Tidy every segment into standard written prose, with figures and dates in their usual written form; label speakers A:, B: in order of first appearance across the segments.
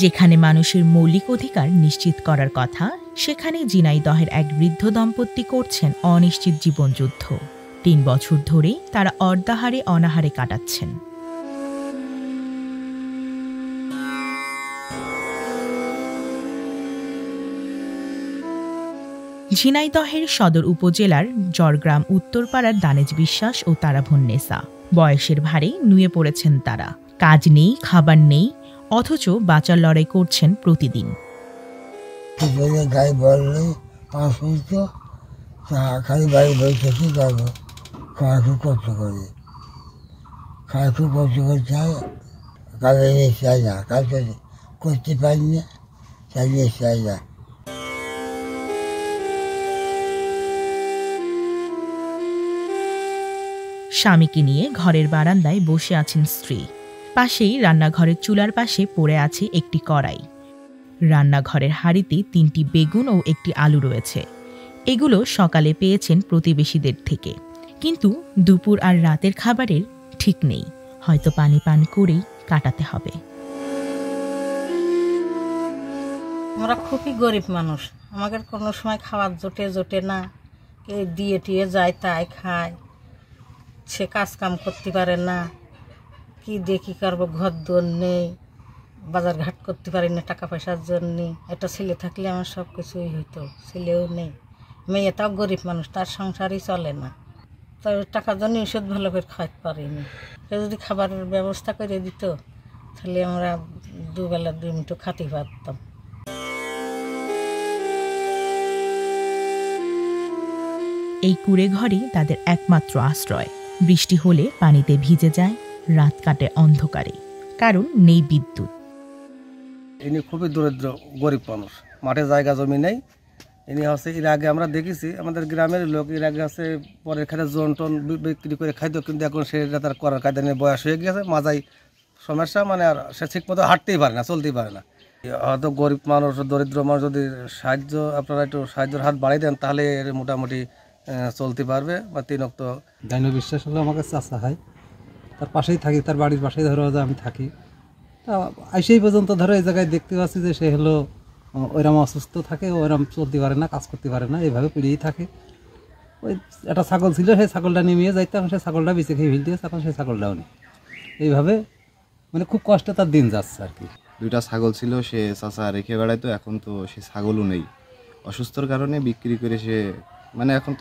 A: যেখানে মানুষের মৌলিক অধিকার নিশ্চিত করার কথা, সেখানে ঝিনাইদহের এক বৃদ্ধ দম্পতি করছেন অনিশ্চিত জীবনযুদ্ধ। ৩ বছর ধরে তারা অর্ধাহারে অনাহারে কাটাচ্ছেন। ঝিনাইদহের সদর উপজেলার জরগ্রাম উত্তরপাড়ার দানেজ বিশ্বাস ও তারাভুন্নেসা বয়সের ভারে নুয়ে পড়েছেন তারা। কাজ নেই, খাবার নেই, অথচ বাঁচার লড়াই করছেন প্রতিদিন। স্বামীকে নিয়ে ঘরের বারান্দায় বসে আছেন স্ত্রী। পাশেই রান্নাঘরের চুলার পাশে পড়ে আছে একটি কড়াই। রান্নাঘরের হাঁড়িতে ৩টি বেগুন ও একটি আলু রয়েছে। এগুলো সকালে পেয়েছেন প্রতিবেশীদের থেকে, কিন্তু দুপুর আর রাতের খাবারের ঠিক নেই। হয়তো পানি পান করেই কাটাতে হবে।
B: আমরা খুবই গরিব মানুষ, আমাদের কোনো সময় খাবার জোটে না। কে দিয়ে টিয়ে যায় তাই খায়, সে কাজ কাম করতে পারে না। কি দেখি করবো, ঘর দোর নেই, বাজার ঘাট করতে পারি না টাকা পয়সার জন্য। একটা ছেলে থাকলে আমার সব কিছুই হইতো, ছেলেও নেই। মেয়েটাও গরিব মানুষ, তার সংসারই চলে না। তার টাকার জন্য ওষুধ ভালো করে খাইতে পারিনি। সে যদি খাবারের ব্যবস্থা করে দিত, তাহলে আমরা দুবেলা 2 মুঠো খাতে পারতাম।
A: এই কুঁড়ে ঘরই তাদের একমাত্র আশ্রয়। বৃষ্টি হলে পানিতে ভিজে যায়, রাত কাটে অন্ধকারে, কারণ নেই বিদ্যুৎ।
C: ইনি খুবই দরিদ্র গরিব মানুষ, মাঠে জায়গা জমি নেই। ইনি হচ্ছে এর আগে আমরা দেখেছি আমাদের গ্রামের লোক এর আগে আছে পরের খাতে জন টন বিক্রি করে খাইতো, কিন্তু এখন সেটা তার করার কায়দা নিয়ে বয়স হয়ে গেছে, মাজাই সমস্যা, মানে আর সে ঠিক মতো হাঁটতেই পারে না, চলতেই পারে না। হয়তো গরিব মানুষ দরিদ্র মানুষ যদি সাহায্য, আপনারা একটু সাহায্যের হাত বাড়িয়ে দেন, তাহলে এর মোটামুটি চলতে পারবে। বা 3 অক্ত
D: দাইন বিশ্বাস হলো আমাকে চাচা হয়, তার পাশেই থাকি, তার বাড়ির পাশেই ধরো আমি থাকি। তা সেই পর্যন্ত ধরো এই জায়গায় দেখতে পাচ্ছি যে সে হলো ওইরকম অসুস্থ থাকে, ওইরকম চলতে পারে না, কাজ করতে পারে না, এইভাবে পিড়িয়েই থাকে। ওই একটা ছাগল ছিল, সেই ছাগলটা নিয়ে যাইতাম, সেই ছাগলটা বেঁচে খেয়ে ফেলতে, এখন সেই ছাগলটাও নেই। এইভাবে মানে খুব কষ্টে তার দিন যাচ্ছে আর কি।
E: 2টা ছাগল ছিল, সে চাচা রেখে বেড়াইতো, এখন তো সে ছাগলও নেই। অসুস্থর কারণে বিক্রি করে সে, মানে এখন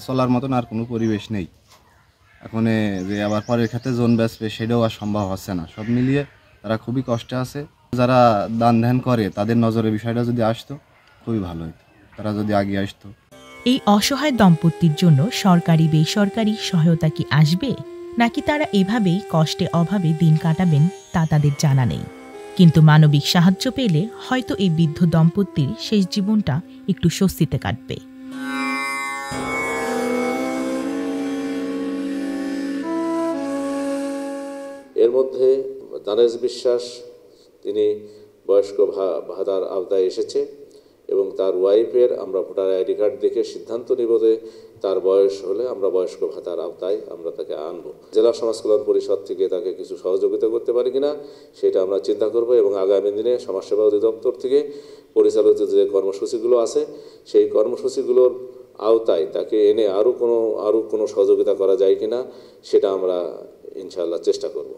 E: চলার মতন আর কোনো পরিবেশ নেই। এখন যে আবার পরের ক্ষেত্রে জোন বেচবে সেটাও আর সম্ভব হচ্ছে না। সব মিলিয়ে তারা খুবই কষ্টে আছে। যারা দান ধ্যান করে তাদের নজরে বিষয়টা যদি আসতো খুবই ভালো হতো, তারা যদি আগে আসতো।
A: এই অসহায় দম্পতির জন্য সরকারি বেসরকারি সহায়তা কি আসবে, নাকি তারা এভাবেই কষ্টে অভাবে দিন কাটাবেন তা তাদের জানা নেই। কিন্তু মানবিক সাহায্য পেলে হয়তো এই বৃদ্ধ দম্পতির শেষ জীবনটা একটু স্বস্তিতে কাটবে।
F: এর মধ্যে দানেশ বিশ্বাস, তিনি বয়স্ক ভাতার আওতায় এসেছে এবং তার ওয়াইফের আমরা ভোটার আইডি কার্ড দেখে সিদ্ধান্ত নিব যে তার বয়স হলে আমরা বয়স্ক ভাতার আওতায় আমরা তাকে আনবো। জেলা সমাজ কল্যাণ পরিষদ থেকে তাকে কিছু সহযোগিতা করতে পারি কিনা সেটা আমরা চিন্তা করব এবং আগামী দিনে সমাজসেবা অধিদপ্তর থেকে পরিচালিত যে কর্মসূচিগুলো আছে সেই কর্মসূচিগুলোর আওতায় তাকে এনে আরও কোনো সহযোগিতা করা যায় কিনা সেটা আমরা ইনশাআল্লাহ চেষ্টা করব।